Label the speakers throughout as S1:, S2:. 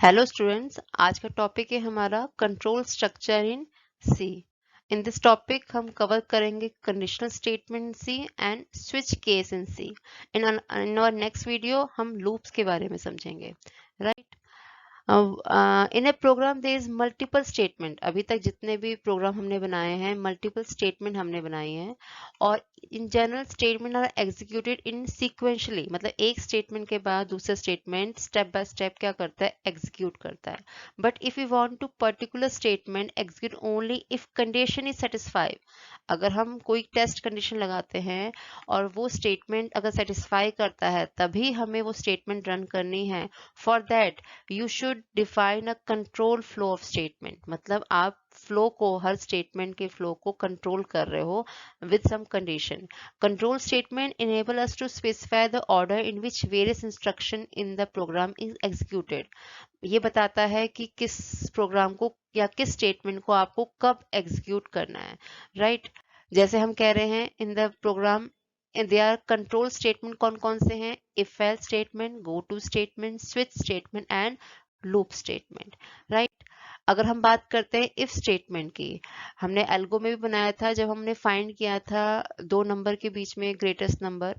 S1: Hello students, आज का topic है हमारा control structure in C. In this topic हम कवर करेंगे conditional statement C and switch case in C. In our next video हम loops के बारे में समझेंगे, right. In a program there is multiple statement. अभी तक जितने भी प्रोग्राम हमने बनाए हैं मल्टीपल स्टेटमेंट हमने बनाए हैं, और in general statement are executed in sequentially, मतलब एक स्टेटमेंट के बाद दूसरा स्टेटमेंट स्टेप बाय स्टेप क्या करता है, एग्जीक्यूट करता है। But if you want to particular statement execute only if condition is satisfied, अगर हम कोई टेस्ट कंडीशन लगाते हैं और वो स्टेटमेंट अगर सेटिस्फाई करता है तभी हमें वो स्टेटमेंट रन करनी है। For that you should define a control flow of statement, मतलब आप फ्लो को, हर स्टेटमेंट के फ्लो को कंट्रोल कर रहे हो with some condition. Control statement enable us to specify the order in which various instruction in the program is executed. ये बताता है कि किस प्रोग्राम को या किस स्टेटमेंट को आपको कब एग्जीक्यूट करना है, राइट। जैसे हम कह रहे हैं in the program there are control statement कौन कौन से हैं, if else statement, go to statement, switch statement and loop statement, right. अगर हम बात करते हैं इफ स्टेटमेंट की, हमने एल्गो में भी बनाया था जब हमने फाइंड किया था दो नंबर के बीच में ग्रेटेस्ट नंबर,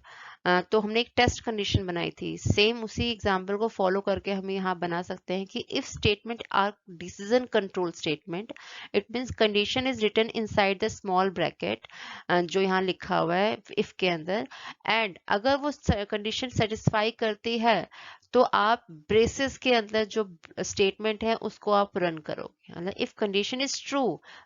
S1: तो हमने एक टेस्ट कंडीशन बनाई थी। सेम उसी एग्जांपल को फॉलो करके हम यहाँ बना सकते हैं कि if statement are decision control statement, it means condition is written inside the small bracket, जो यहाँ लिखा हुआ है इफ के अंदर, एंड अगर वो कंडीशन सेटिस्फाई करती है तो आप ब्रेसेस के अंदर जो स्टेटमेंट है उसको आप रन करोगे। मतलब if condition is true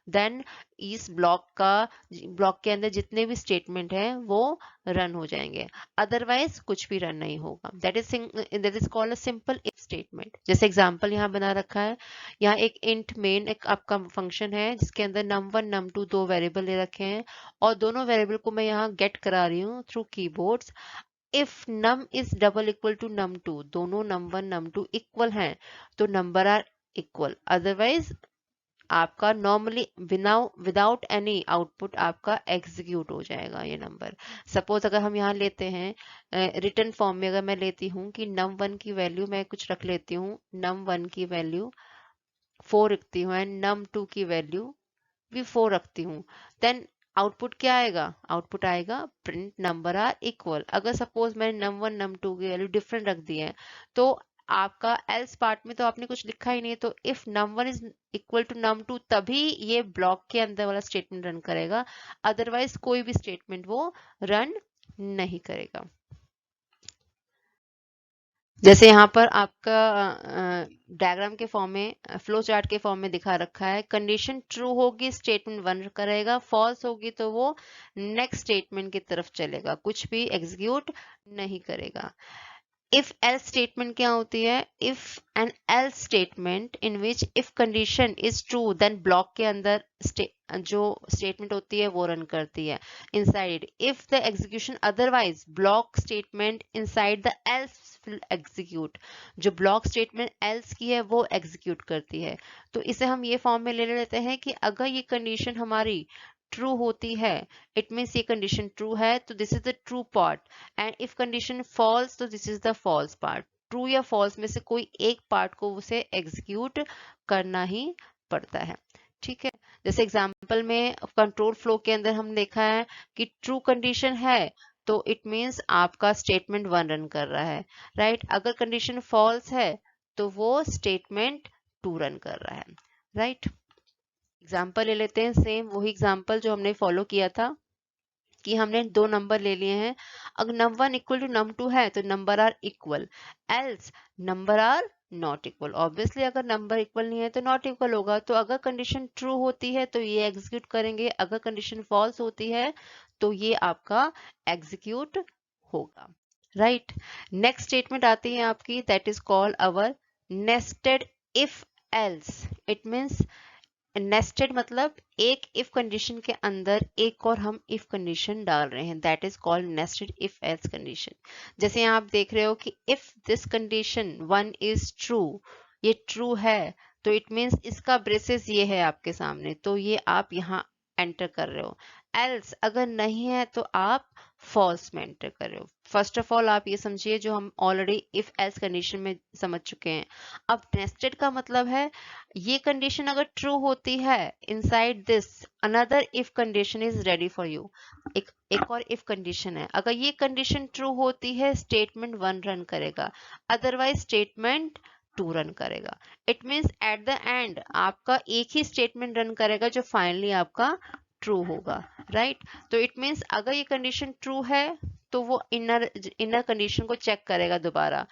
S1: then इस ब्लॉक के अंदर जितने भी स्टेटमेंट हैं वो रन हो जाएंगे, अदरवाइज कुछ भी रन नहीं होगा। That is called a simple if statement. जैसे एग्जांपल यहाँ बना रखा है, यहाँ एक इंट मेन एक आपका फंक्शन है जिसके अंदर num1 num2 दो वेरिएबल ले रखे हैं, और दोनों वेरिएबल को मैं यहाँ गेट करा रही हूँ through keyboards. If num is double equal to num2, दोनों num1 num2 इक्वल हैं तो नंबर आर इक्वल, अदरवाइज आपका नॉर्मली विदाउट एनी आउटपुट आपका एग्जीक्यूट हो जाएगा ये नंबर। सपोज अगर हम यहाँ लेते हैं रिटर्न फॉर्म में, अगर मैं लेती हूँ कि num1 की वैल्यू मैं कुछ रख लेती हूँ, num1 की वैल्यू 4 रखती हूँ एंड num2 की वैल्यू भी 4 रखती हूँ, देन आउटपुट क्या आएगा, आउटपुट आएगा प्रिंट नंबर आर इक्वल। अगर सपोज मैंने num1 num2 की वैल्यू डिफरेंट रख दी है तो आपका एल्स पार्ट में तो आपने कुछ लिखा ही नहीं है, तो if num1 is equal to num2 तभी ये ब्लॉक के अंदर वाला स्टेटमेंट रन करेगा, अदरवाइज कोई भी स्टेटमेंट वो रन नहीं करेगा। जैसे यहाँ पर आपका डायग्राम के फॉर्म में, फ्लो चार्ट के फॉर्म में दिखा रखा है, कंडीशन ट्रू होगी स्टेटमेंट वन करेगा, फॉल्स होगी तो वो नेक्स्ट स्टेटमेंट की तरफ चलेगा, कुछ भी एग्जीक्यूट नहीं करेगा। इफ एल्स स्टेटमेंट क्या होती है, if and else statement in which if condition is true then block के अंदर जो स्टेटमेंट होती है वो रन करती है inside. If the execution otherwise block statement inside the L's will execute, जो ब्लॉक स्टेटमेंट एल्स की है वो एग्जीक्यूट करती है। तो इसे हम ये फॉर्म में ले लेते हैं कि अगर ये कंडीशन हमारी ट्रू होती है, इट मीन्स ये कंडीशन ट्रू है तो this is the true part, and if condition false तो this is the false part. True या फॉल्स में से कोई एक पार्ट को उसे एग्जीक्यूट करना ही पड़ता है, ठीक है। जैसे एग्जांपल में कंट्रोल फ्लो के अंदर हम देखा है कि ट्रू कंडीशन है तो इट मीन्स आपका स्टेटमेंट वन रन कर रहा है, राइट। अगर कंडीशन फॉल्स है तो वो स्टेटमेंट टू रन कर रहा है, राइट। एग्जाम्पल ले लेते हैं, सेम वही एग्जाम्पल जो हमने फॉलो किया था कि हमने दो नंबर ले लिए हैं। अगर num1 इक्वल टू num2 है तो number are equal, else number are not equal. Obviously अगर नंबर इक्वल नहीं है तो नॉट इक्वल होगा, तो अगर कंडीशन ट्रू होती है तो ये एग्जीक्यूट करेंगे, अगर कंडीशन फॉल्स होती है तो ये आपका एग्जीक्यूट होगा, राइट। नेक्स्ट स्टेटमेंट आती है आपकी, that is called our nested if else. It means nested मतलब एक इफ कंडीशन के अंदर एक और हम इफ कंडीशन डाल रहे हैं, that is called nested if else condition. जैसे यहाँ आप देख रहे हो कि if this condition one is true, ये ट्रू है तो इट मीन्स इसका ब्रेसेस ये है आपके सामने, तो ये आप यहाँ एंटर कर रहे हो, एल्स अगर नहीं है तो आप फॉल्स में एंटर कर रहे हो। फर्स्ट ऑफ ऑल आप ये समझिए जो हम ऑलरेडी इफ एल्स कंडीशन में समझ चुके हैं। अब नेस्टेड का मतलब है ये कंडीशन अगर ट्रू होती है, inside this another if condition is ready for you. एक और इफ कंडीशन है, अगर ये कंडीशन ट्रू होती है स्टेटमेंट 1 रन करेगा, अदरवाइज स्टेटमेंट 2 रन करेगा। It means at the end आपका एक ही स्टेटमेंट रन करेगा जो फाइनली आपका ट्रू होगा, राइट। तो इट मीन्स अगर ये कंडीशन ट्रू है तो वो इनर कंडीशन को चेक करेगा दोबारा।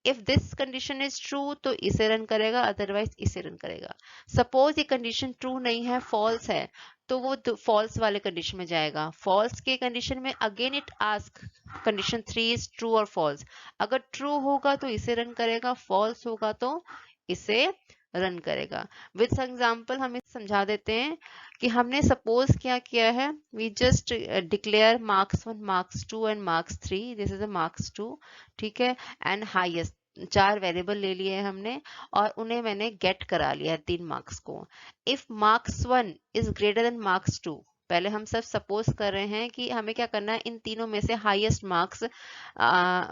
S1: If this condition is true तो इसे रन करेगा, अदरवाइज इसे रन करेगा। सपोज ये कंडीशन ट्रू नहीं है, फॉल्स है, तो वो फॉल्स वाले कंडीशन में जाएगा। फॉल्स के कंडीशन में again it ask condition 3 is true और फॉल्स। अगर ट्रू होगा तो इसे रन करेगा, फॉल्स होगा तो इसे रन करेगा। विद एग्जांपल हम इसे समझा देते हैं कि हमने सपोज क्या किया है, we just declare marks 1, marks 2 and marks 3। This is a marks 2, ठीक है, एंड हाईएस्ट 4 वेरिएबल ले लिए हमने और उन्हें मैंने गेट करा लिया 3 मार्क्स को। If marks 1 is greater than marks 2, पहले हम सब सपोज कर रहे हैं कि हमें क्या करना है, इन तीनों में से हाईएस्ट मार्क्स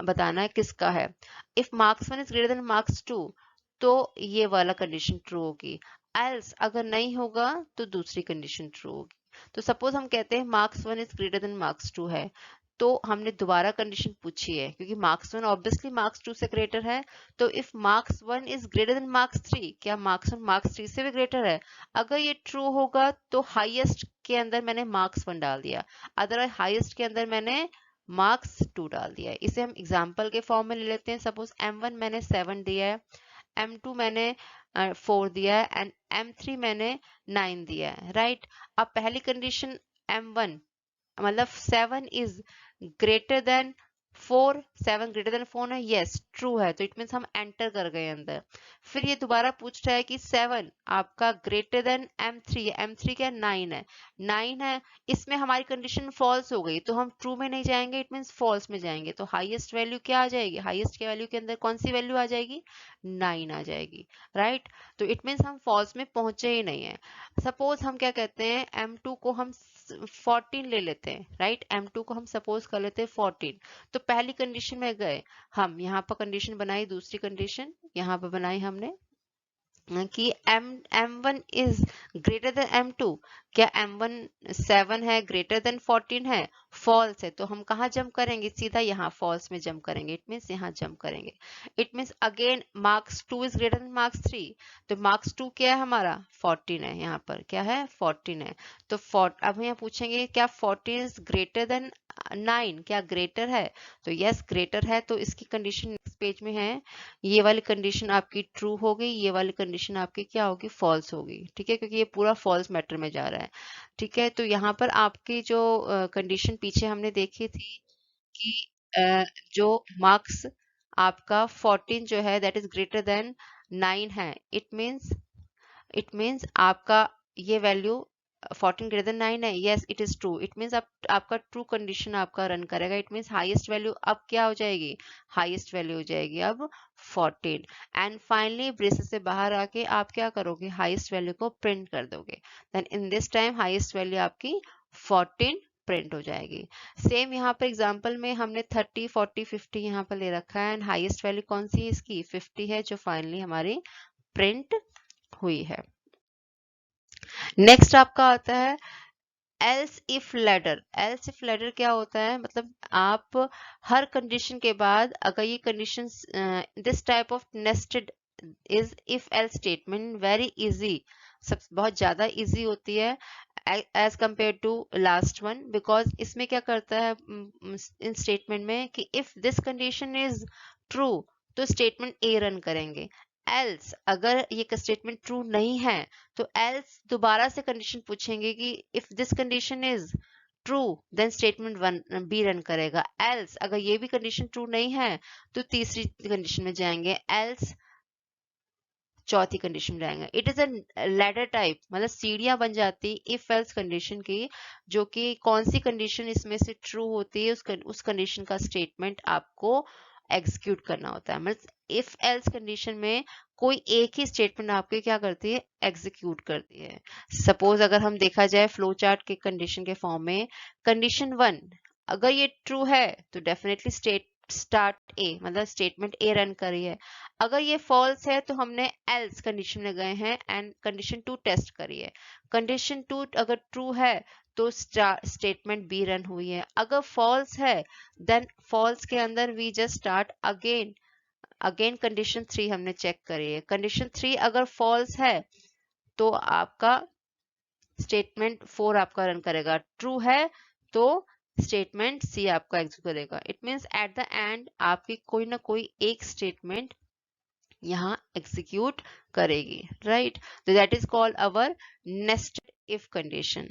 S1: बताना है किसका है। If marks 1 is greater than marks 2 तो ये वाला कंडीशन ट्रू होगी, एल्स अगर नहीं होगा तो दूसरी कंडीशन ट्रू होगी। तो सपोज हम कहते हैं marks 1 is greater than marks 2 है, तो हमने दोबारा कंडीशन पूछी है क्योंकि मार्क्स 1 ऑब्वियसली मार्क्स 2 से ग्रेटर है। तो if marks 1 is greater than marks 3, क्या मार्क्स 1 मार्क्स 3 से भी ग्रेटर है? अगर ये ट्रू होगा तो हाईएस्ट के अंदर मैंने मार्क्स 1 डाल दिया, अदरवाइज हाईएस्ट के अंदर मैंने मार्क्स 2 डाल दिया है। इसे हम एग्जाम्पल के फॉर्म में ले लेते हैं। सपोज M1 मैंने 7 दिया है, M2 मैंने 4 दिया है एंड M3 मैंने 9 दिया है, राइट। अब पहली कंडीशन M1 मतलब 7 is greater then 4, 7 greater than 4 है, यस ट्रू है, तो इट मीन्स हम एंटर कर गए अंदर। फिर ये दोबारा पूछ रहा है कि 7 आपका ग्रेटर देन M3 है, M3 क्या 9 है, 9 है, इसमें हमारी कंडीशन फॉल्स हो गई तो हम ट्रू में नहीं जाएंगे, इट मीन्स फॉल्स में जाएंगे। तो हाईएस्ट वैल्यू क्या आ जाएगी, हाईएस्ट के वैल्यू के अंदर कौन सी वैल्यू आ जाएगी, 9 आ जाएगी, राइट। तो इट मीन्स हम फॉल्स में पहुंचे ही नहीं है। सपोज हम क्या कहते हैं, M2 को हम 14 ले लेते हैं, राइट। M2 को हम सपोज कर लेते हैं 14। तो पहली कंडीशन में गए हम, यहाँ पर कंडीशन बनाई, दूसरी कंडीशन यहाँ पर बनाई हमने कि M1 is greater then M2, क्या M1 7 है, ग्रेटर देन 14 है, फॉल्स है, तो हम कहाँ जंप करेंगे, सीधा यहाँ फॉल्स में जंप करेंगे, इट मीन्स यहाँ जंप करेंगे। It means again marks 2 is greater than marks 3, तो मार्क्स 2 क्या है हमारा 14 है, यहाँ पर क्या है 14 है। तो अब यहाँ पूछेंगे क्या 14 इज ग्रेटर देन 9, क्या ग्रेटर है, तो यस ग्रेटर है, तो इसकी कंडीशन नेक्स्ट पेज में है, ये वाली कंडीशन आपकी ट्रू हो गई, ये वाली कंडीशन आपकी क्या होगी, फॉल्स होगी, ठीक है, क्योंकि ये पूरा फॉल्स मैटर में जा रहा है, ठीक है। तो यहाँ पर आपकी जो कंडीशन पीछे हमने देखी थी कि जो मार्क्स आपका 14 जो है दैट इज ग्रेटर देन 9 है, इट मीन्स आपका ये वैल्यू 14 ग्रेटर देन 9 है, yes it is true, it means आपका ट्रू कंडीशन आपका रन करेगा। इट मीन्स हाईएस्ट वैल्यू अब क्या हो जाएगी, हाईएस्ट वैल्यू हो जाएगी अब 14। एंड फाइनली ब्रेसेस से बाहर आके आप क्या करोगे, हाईएस्ट वैल्यू को प्रिंट कर दोगे, then in this time highest value आपकी 14 प्रिंट हो जाएगी। सेम यहाँ पर एग्जांपल में हमने 30, 40, 50 यहाँ पर ले रखा है एंड हाईएस्ट वैल्यू कौन सी है इसकी, 50 है, जो फाइनली हमारी प्रिंट हुई है। नेक्स्ट आपका आता है else if ladder. Else if ladder क्या होता है, मतलब आप हर कंडीशन के बाद अगर ये condition, this type of nested is if else statement very easy, सब बहुत ज्यादा इजी होती है as compare to last one, because इसमें क्या करता है इन स्टेटमेंट में कि if this condition is true तो स्टेटमेंट ए रन करेंगे, एल्स अगर ये स्टेटमेंट ट्रू नहीं है तो एल्स दोबारा से कंडीशन पूछेंगे कि if this condition is true then statement 1 be run करेगा, एल्स अगर ये भी कंडीशन ट्रू नहीं है तो तीसरी कंडीशन में जाएंगे, एल्स चौथी कंडीशन में जाएंगे। It is a ladder type, मतलब सीढ़ियां बन जाती इफ एल्स कंडीशन की, जो कि कौन सी कंडीशन इसमें से ट्रू होती है उस कंडीशन का स्टेटमेंट आपको एग्जीक्यूट करना होता है। मतलब इफ एल्स कंडीशन में कोई एक ही स्टेटमेंट आपके क्या करती है, एग्जीक्यूट करती है। सपोज अगर हम देखा जाए फ्लो चार्ट के कंडीशन के फॉर्म में, कंडीशन 1 अगर ये ट्रू है तो डेफिनेटली स्टार्ट ए, मतलब स्टेटमेंट ए रन करी है। अगर ये फॉल्स है तो हमने एल्स कंडीशन में गए हैं एंड कंडीशन 2 टेस्ट करी है। कंडीशन 2 अगर ट्रू है तो स्टेटमेंट बी रन हुई है। अगर फॉल्स है देन फॉल्स के अंदर we just start again condition 3 हमने चेक करी है। कंडीशन 3 अगर फॉल्स है तो आपका स्टेटमेंट 4 आपका रन करेगा। ट्रू है तो स्टेटमेंट सी आपका एग्जीक्यूट करेगा। It means at the end आपकी कोई ना कोई एक स्टेटमेंट यहाँ एग्जीक्यूट करेगी, राइट। तो that is called our nested if condition.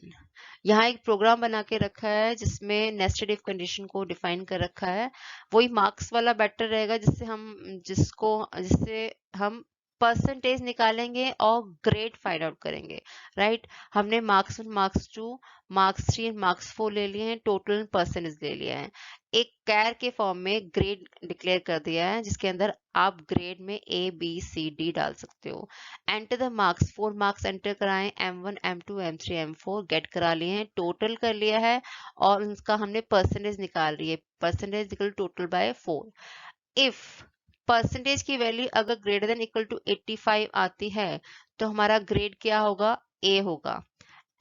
S1: यहाँ एक प्रोग्राम बना के रखा है जिसमें नेस्टेड इफ कंडीशन को डिफाइन कर रखा है। वही मार्क्स वाला बेटर रहेगा जिससे हम परसेंटेज निकालेंगे और ग्रेड फाइंड आउट करेंगे, राइट। हमने मार्क्स 1, मार्क्स 2, मार्क्स 3, मार्क्स 4 ले लिए हैं, टोटल परसेंटेज ले लिया है। एक कैर के फॉर्म में ग्रेड डिक्लेयर कर दिया है जिसके अंदर आप ग्रेड में ए बी सी डी डाल सकते हो। Enter the marks, 4 marks enter कराएं, M1 M2 M3 M4 gate करा लिए हैं, टोटल कर लिया है और उसका हमने परसेंटेज निकाल रही है, percentage equal total by 4। If percentage की वैल्यू अगर ग्रेटर देन इक्वल टू 85 आती है तो हमारा ग्रेड क्या होगा, ए होगा।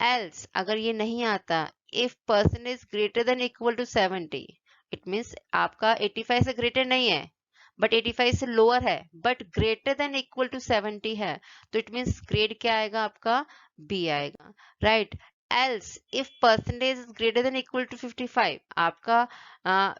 S1: एल्स अगर ये नहीं आता, if percentage greater than equal to 70, it means आपका 85 से ग्रेटर नहीं है बट 85 से लोअर है but greater than equal to 70 है, तो इट मीन्स ग्रेड क्या आएगा आपका, बी आएगा, right. Else if percentage is greater than equal to 55, आपका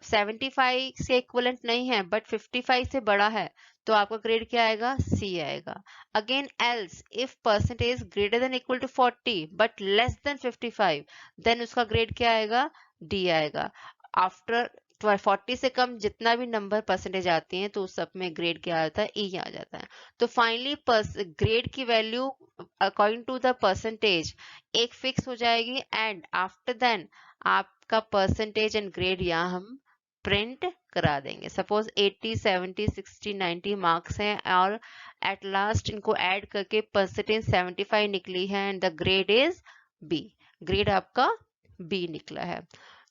S1: 75 से इक्वलेंट नहीं है बट 55 से बड़ा है, तो आपका ग्रेड क्या आएगा, सी आएगा। Again else if percentage greater than equal to 40 but less than 55, then उसका ग्रेड क्या आएगा, डी आएगा। आफ्टर 40 से कम जितना भी नंबर परसेंटेज आती हैं तो उस सब में ग्रेड क्या आता है, ई आ जाता है। तो फाइनली ग्रेड की value according to the percentage एक फिक्स हो जाएगी एंड आफ्टर देन आपका परसेंटेज एंड ग्रेड यहाँ हम प्रिंट करा देंगे। सपोज 80, 70, 60, 90 मार्क्स हैं और एट लास्ट इनको ऐड करके परसेंटेज 75 निकली है and the grade is B, grade आपका बी निकला है।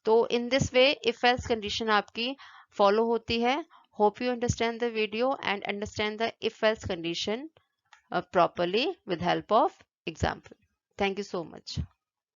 S1: तो in this way if else condition आपकी फॉलो होती है। Hope you understand the video and understand the if else condition properly with help of example. Thank you so much.